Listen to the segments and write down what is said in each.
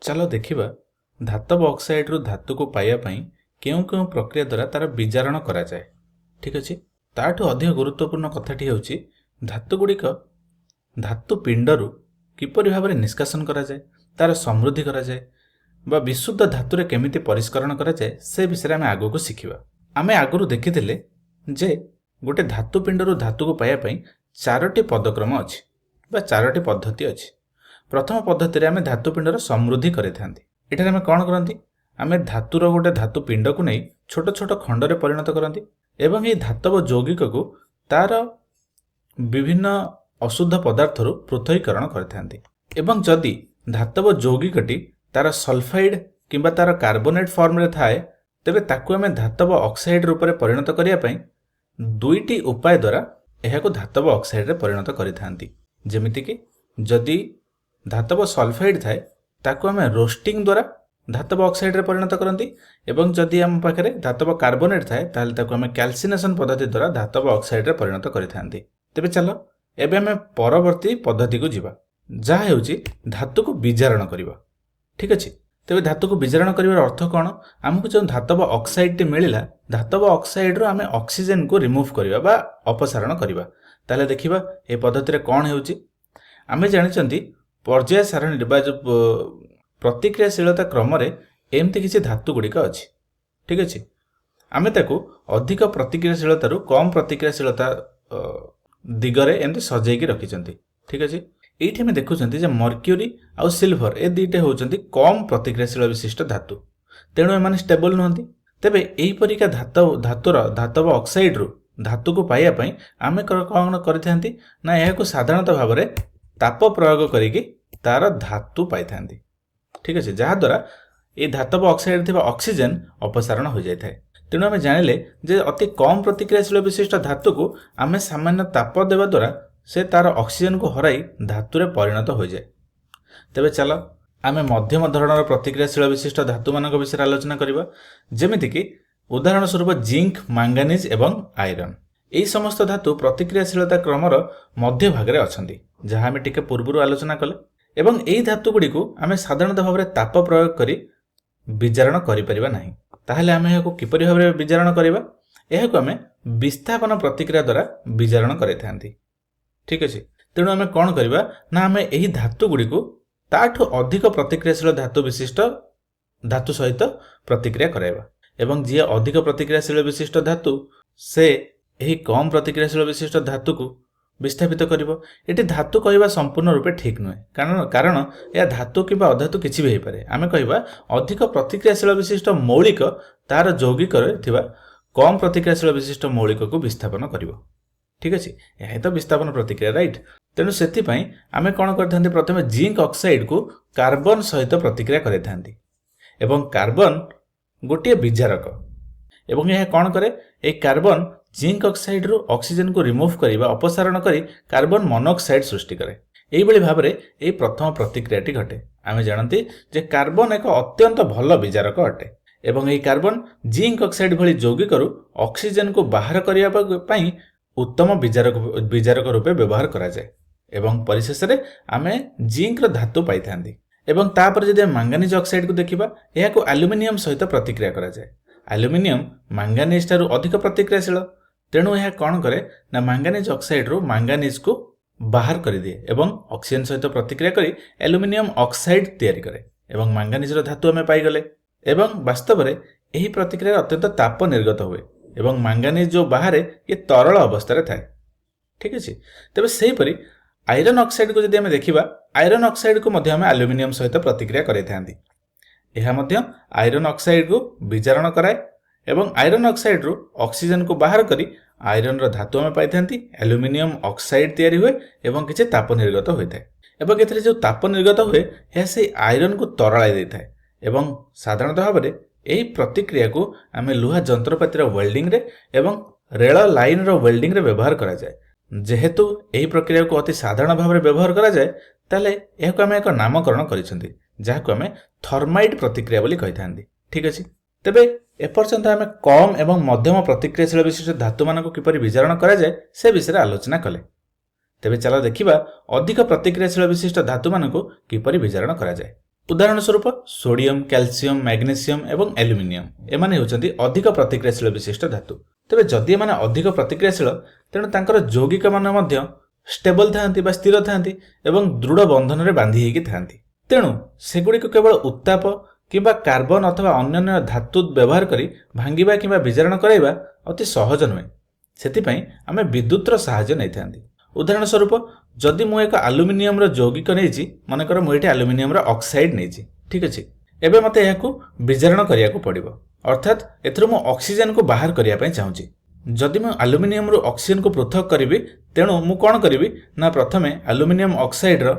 चलो देखिबा धातव ऑक्साइड रु धातु को पाइबा पई केउ केउ प्रक्रिया द्वारा तार विजारण करा जाए। ठीक अछि। ताठु अधिक गुरुत्वपूर्ण कथाटी हेउछि धातु गुड़िक धातु पिंडरु किपरि भाबरे निष्कासन करा जाए, तार समृद्धि करा जाए बा विशुद्ध धातुरे केमिति परिष्करण करा जाए से विषय आमे आगो को सिखिबा। आमे आगरु देखिथिले जे गोटे धातु पिंडरु धातु को पाइबा पई चारोटी पदक्रम अछि बा चारोटी पद्धति अछि। प्रथम पद्धति रे आमे धातु पिंडर समृद्धि करे थांती। एठारे आमे कोन करंती, आमे धातुर गोटे धातु पिंड को नै छोट छोट खंड रे परिणत करंती एवं ए धातव यौगिक को तार विभिन्न अशुद्ध पदार्थ रु पृथकीकरण करथांती। एवं जदि धातव यौगिकटी तार सल्फाइड किंबा तार कार्बोनेट फॉर्म रे थाए तेबे ताकू आमे धातव ऑक्साइड रूप रे परिणत करिया पई दुईटी उपाय द्वारा एहाको धातव ऑक्साइड रे परिणत करिथांती। जेमिति कि जदि धातव सल्फाइड थाए ताकू आमे रोस्टिंग द्वारा धातव ऑक्साइड रे परिणत करंती एवं जदि आम पाखरे धातव कार्बोनेट थाए ताहले ताकू आमे कैल्सिनेशन पद्धति द्वारा धातव ऑक्साइड रे परिणत करिथांती। तेबे चलो एबे आमे परवर्ती पद्धति को जिबा, जहा हेउची धातु को विजारण करिबा। ठीक अछि। तेबे धातु को विजारण करिवार अर्थ कोन, हमकु जो धातव ऑक्साइड टी मिलिला धातव ऑक्साइड रो आमे ऑक्सीजन को रिमूव करिबा बा अपसारण करिबा। ताले देखिबा ए पद्धति रे कोन हेउची। आमे जानिचंती पर्याय सारणी बा जो प्रतिक्रियाशीलता क्रम रे एमती किसी धातु गुड़िक अच्छी। ठीक अच्छे। आमे ताकू अधिक प्रतिक्रियाशीलता रु कम प्रतिक्रियाशीलता दिगरे एमती सजाई रखिचंती। ठीक अच्छे। एठी में देखुचंती जे मर्क्यूरी आउ सिल्वर ए दुईटा होचंती कम प्रतिक्रियाशील विशिष्ट धातु, तेणु एमाने स्टेबल नहंती। तेबे एही परिका धातुर ऑक्साइड रु धातु को पाइया पई आमे कोन करिथांती ना एहाकू साधारणतः भाव रे ताप प्रयोग करिकि तार धातु पाइथांती। ठीक अच्छे। जहा द्वारा ये धातव ऑक्साइड थिबा ऑक्सीजन अपसारण हो जाय थाए। तेणु आमे जानिले जे अति कम प्रतिक्रियाशील विशिष्ट धातु को आमे सामान्य ताप देवा द्वारा से तार ऑक्सीजन को हराई धातु रे परिणत हो जाए। तेबे चलो आमे मध्यम धरणर प्रतिक्रियाशील विशिष्ट धातु मानक विषय आलोचना करिबा। जेमिति कि उदाहरण स्वरूप जिंक, मैंगानीज एवं आयरन। एही समस्त धातु प्रतिक्रियाशीलता क्रमर मध्य भाग रे अछंती, जहा आमे टिके पूर्वरु आलोचना कले। एवं एही धातु गुडी को आमे साधारणतः भाव रे ताप प्रयोग करी विजारण करि परिबा नाही। ताहले आमे एहाको किपरि भाव रे विजारण करिबा, एहाको आमे विस्थापन प्रतिक्रिया द्वारा विजारण करैथांती। ठीक अछि। तेणु आमे कोन करिबा ना आमे एही धातु गुडी को ताठु अधिक प्रतिक्रियाशील धातु विशिष्ट धातु सहित प्रतिक्रिया कराइबा एवं जे अधिक प्रतिक्रियाशील विशिष्ट धातु से एही कम प्रतिक्रियाशील विशिष्ट धातु को विस्थापित करिबो। एटी धातु कहवा संपूर्ण रूपे ठीक नुहे, कारण या धातु किबा अधातु किछि भी हेपारे। आमे कहवा अधिक प्रतिक्रियाशील विशिष्ट मौलिक तार यौगिक रे थिबा कम प्रतिक्रियाशील विशिष्ट मौलिक को विस्थापन करिबो। ठीक अछि। एही तो विस्थापन प्रतिक्रिया, राइट। तेणु सेति पई आमे कोन करथांती, प्रथमे जिंक ऑक्साइड को कार्बन सहित प्रतिक्रिया करैथांती एवं कार्बन गोटे विजारक एवं यह कोन करे, ए कार्बन जिंक ऑक्साइड रु ऑक्सीजन को रिमूव करिबा अपसारण करी कार्बन मोनोऑक्साइड सृष्टि करे। एही बळी भाबरे ए प्रथम प्रतिक्रियाटी घटे। आमे जानती जे कार्बन एक अत्यंत भल विजारक अटे एवं ए कार्बन जिंक ऑक्साइड भली यौगिक रु ऑक्सीजन को बाहर करिया पई उत्तम विजारक रूपे व्यवहार करा जाय एवं परिशेष रे आमे जिंक रो धातु पाइथांती। एवं तापर जदि मैंगानीज ऑक्साइड को देखिबा, एहा को एल्युमिनियम सहित प्रतिक्रिया करा जाय। एल्युमिनियम मैंगानीज ठारू अधिक प्रतिक्रियाशील, तेणु यह कौन करे ना मैंगानीज ऑक्साइड रु मैंगानीज को बाहर कर दिए एवं ऑक्सीजन सहित प्रतिक्रिया करी एल्युमिनियम ऑक्साइड तैयारी करे एवं मैंगानीज रो धातु हमें पाई गले। एवं वास्तव में यही प्रतिक्रिया अत्यंत ताप निर्गत हुए एवं मैंगानीज जो बाहर ये तरल अवस्था रे थाए। ठीक अछि। तबे सेही परि आयरन ऑक्साइड को जदि हमें देखिबा, आयरन ऑक्साइड को मध्य हमें एल्युमिनियम सहित प्रतिक्रिया करैथांती। एहा मध्य आयरन ऑक्साइड को विजारण कराए एवं आयरन ऑक्साइड रु ऑक्सीजन को बाहर करी आयरन रो धातु हमें पाइथांती। एल्युमिनियम ऑक्साइड तैयारी हुए एवं किछि ताप निर्गत होइथाय एवं एथरे जो ताप निर्गत हुए यह से आयरन को तरळाई देथाय एवं साधारणतः भाव रे एही प्रतिक्रिया को आमे लुहा जंत्रपाती रो वेल्डिंग रे एवं रेल लाइन रो वेल्डिंग रे व्यवहार करा जाय। जेहेतु एही प्रक्रिया को अति साधारण भाव रे व्यवहार करा जाय, ताले एहाको आमे एक नामकरण करिसंती, जाहाको आमे थर्माइट प्रतिक्रिया बोली कहिथांती। ठीक अछि। तेबे एपर्यंत आमे कम एवं मध्यम प्रतिक्रियाशील विशिष्ट धातु मानक किपरि विजारण करा जाय से विषय आलोचना कले। तेबे चलो देखिबा अधिक प्रतिक्रियाशील विशिष्ट धातु मानक किपरि विजारण करा जाय। उदाहरण स्वरूप सोडियम, कैल्शियम, मैग्नेशियम एवं एल्युमिनियम एमाने होउछन्ति अधिक प्रतिक्रियाशील विशिष्ट धातु। तेबे जदि एमाने अधिक प्रतिक्रियाशील तेणु तांकर यौगिक मान मध्य स्टेबल थांती बा स्थिर थांती एवं दृढ़ बंधन रे बांधी हेकि थांती। तेणु सेगुड़ी को केवल उत्ताप किंबा कार्बन अथवा अन्य धातु व्यवहार करी भांगिबा किंबा विजारण कराइबा अति सहज नुहे। सेतिपई आमे विद्युतर सहायता नै थांती। उदाहरण स्वरूप जदि मु एक एल्युमिनियम रो यौगिक नेछि, मानकर मु एठी एल्युमिनियम रो ऑक्साइड नेछि, ठीक अछि। एबे मते याकू विजारण करिया को पड़िबो, अर्थात एथरो मु ऑक्सीजन को बाहर करिया पई चाहूछि। जदि मु एल्युमिनियम रो ऑक्सीजन को पृथक करिवि तेणु मु कोन करिवि ना प्रथमे एल्युमिनियम ऑक्साइड रो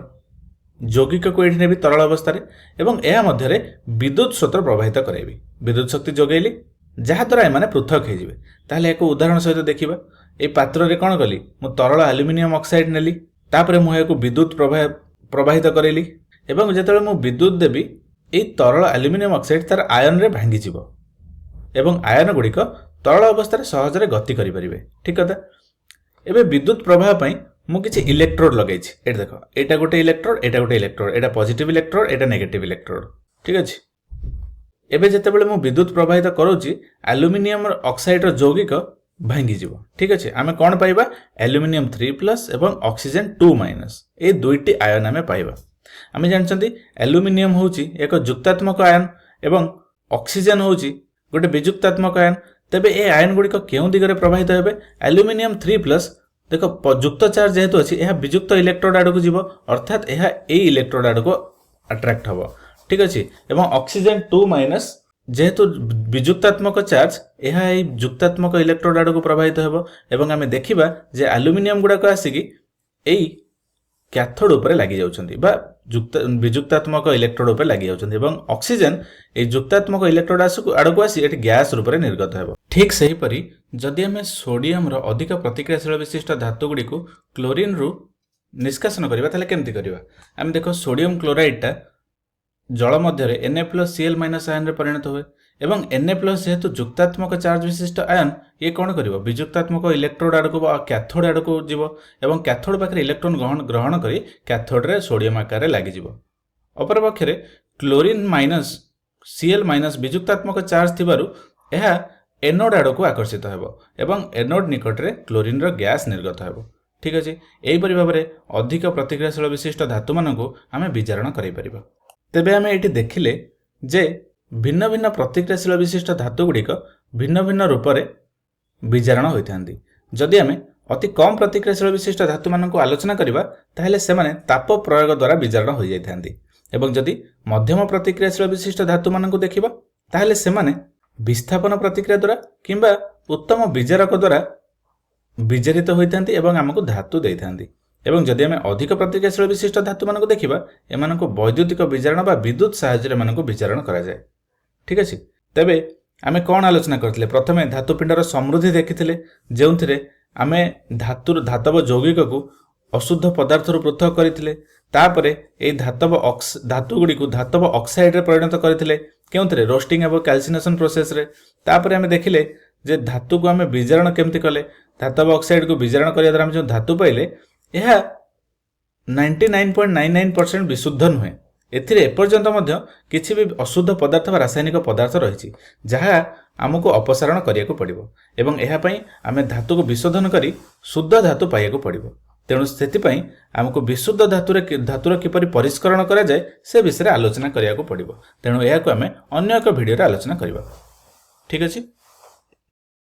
यौगिक को एठी नेबि तरल अवस्था रे एवं एहा मध्य रे विद्युत स्रोत प्रवाहित कराइबि। विद्युत शक्ति जोगैली जहा द्वारा एमाने पृथक हे जिवे। ताले एको उदाहरण सहित देखिबा। ए पात्र रे कोन कली मु तरल एल्युमिनियम ऑक्साइड नेली, तापरे मु याकू विद्युत प्रवाहित करेली एवं जेतेबे मु विद्युत देबी ए तरल एल्युमिनियम ऑक्साइड तार आयन रे भांगी जिवो एवं आयन गुड़िक तरल अवस्था रे सहज रे गति करि परिबे, ठीक कथा। एबे विद्युत प्रवाह पई मु किछि इलेक्ट्रोड लगैछि। एटा देखो, एटा गोटे इलेक्ट्रोड, एटा गोटे इलेक्ट्रोड, एटा पॉजिटिव इलेक्ट्रोड, एटा नेगेटिव इलेक्ट्रोड, ठीक अछि। एबे जेतेबेले मु विद्युत प्रवाहित करूछि एल्युमिनियम ऑक्साइड रो यौगिक भांगी जिवो, ठीक अछि। आमे कोन पाइबा एल्युमिनियम 3+ एवं ऑक्सीजन 2- ए दुईटी आयन आमे पाइबा। आमे जानचंती एल्युमिनियम होउछि एक जुक्तात्मक आयन एवं ऑक्सीजन होउछि गोटे विजुक्तात्मक आयन। तबे ए आयन गुड़िक केउ दिगरे प्रवाहित हेबे एल्युमिनियम 3+ देखो जुक्त चार्ज जेहेतु अछि एहा विजुक्त इलेक्ट्रोड आड़ को जीवो, अर्थात एहा ए इलेक्ट्रोड आड़ को अट्रैक्ट हबो, ठीक अछि। एवं ऑक्सीजन 2- जेहेतु विजुक्तात्मक चार्ज एहा ए जुक्तात्मक इलेक्ट्रोड आड़ को प्रवाहित हेबो एवं आमे देखिबा जे एल्युमिनियम गुडा को आसीकी एई कैथोड ऊपर लागि जाउछन्ती बा विजुक्तात्मक इलेक्ट्रोड ऊपर लागि जाउछन्ती एवं ऑक्सीजन ए जुक्तात्मक इलेक्ट्रोड आड़ को आसी एठी गैस रूप रे निर्गत हेबो। ठीक सही परी जदि आमे सोडियम रो अधिक प्रतिक्रियाशील विशिष्ट धातु गुडी को क्लोरीन रु निष्कासन करिबा ताले केमति करिबा। आमे देखो सोडियम क्लोराइड टा जल मध्य रे Na+Cl- आयन रे परिणत हुए एवं Na+ जेहेतु जुक्तात्मक चार्ज विशिष्ट आयन ये कौन करिवो विजुक्तात्मक इलेक्ट्रोड आड़ को कैथोड आड़ को जीवो एवं कैथोड पाखरे इलेक्ट्रॉन ग्रहण करी कैथोड रे सोडियम आकार रे लागि जीवो। अपर पक्षरे क्लोरीन -Cl- विजुक्तात्मक चार्ज थिबारु एहा एनोड आड़ को आकर्षित हेबो एवं एनोड निकट रे क्लोरीन रो गैस निर्गत हेबो, ठीक अछि। एही परि भाबरे अधिक प्रतिक्रियाशील विशिष्ट धातु मानकु आमे विजारण करि परिबा। तेबे आमे एठी देखिले जे भिन्न भिन्न प्रतिक्रियाशील विशिष्ट धातु गुड़िक भिन्न भिन्न रूप रे विजारण होइथांती। जदि आमे अति कम प्रतिक्रियाशील विशिष्ट धातु मानकु आलोचना करिबा ताहेले सेमाने ताप प्रयोग द्वारा विजारण होई जाइथांती एवं जदि मध्यम प्रतिक्रियाशील विशिष्ट धातु मानकु देखिबा ताहेले सेमाने विस्थापन प्रतिक्रिया द्वारा किंबा उत्तम विजारक द्वारा विजारित होइथांती एवं हमकु धातु देइथांती। एवं जदि आमे अधिक प्रतिक्रियाशील विशिष्ट धातु मानकु देखिबा एमानकु वैद्युतिक विजारण बा विद्युत सहायता रे मानकु विजारण करा जाय, ठीक अछि। तबे आमे कोन आलोचना करथिले प्रथमे धातु पिंडर समृद्धि देखिथिले जेउथिरे आमे धातव यौगिक को अशुद्ध पदार्थ रु पृथक करथिले। तापरे ए धातु गुडी को धातव ऑक्साइड रे परिणत करथिले केउथिरे रोस्टिंग एवं कैल्सिनेशन प्रोसेस रे। तापरे आमे देखिले जे धातु को आमे विजारण केमति कले धातव ऑक्साइड को विजारण करिया द्वारा हम जो धातु पाइले एहा 99.99% विशुद्ध नुहे। एथिरे एपर्यंत मध्य किछि भी अशुद्ध पदार्थ बा रासायनिक पदार्थ रहिछि जहा हमकु अपसारण करिया को पड़िबो एवं एहा पई आमे धातु को विशोधन करी शुद्ध धातु पाइया को पड़िबो। तेणु सेति पई हमकु विशुद्ध धातुर किपरि परिष्करण करा जाय से विषय आलोचना करिया को पड़िबो। तेणु एहा को आमे अन्य एक भिडियो रे आलोचना करिबा, ठीक अछि।